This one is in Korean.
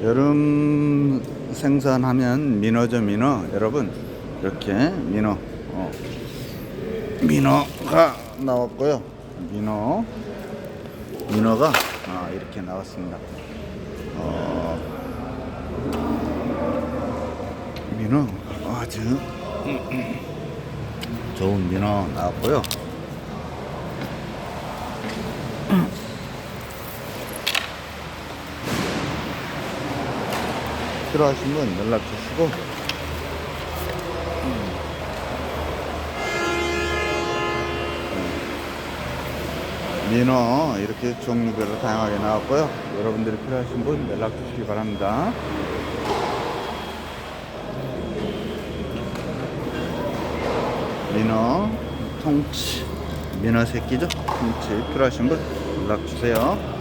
여름 생산하면 민어죠, 민어. 여러분, 이렇게 민어가 나왔고요. 민어가 이렇게 나왔습니다. 민어 아주 좋은 민어 나왔고요. 필요하신 분 연락 주시고, 민어 이렇게 종류별로 다양하게 나왔고요. 여러분들이 필요하신 분 연락 주시기 바랍니다. 민어 통치, 민어 새끼죠? 통치 필요하신 분 연락 주세요.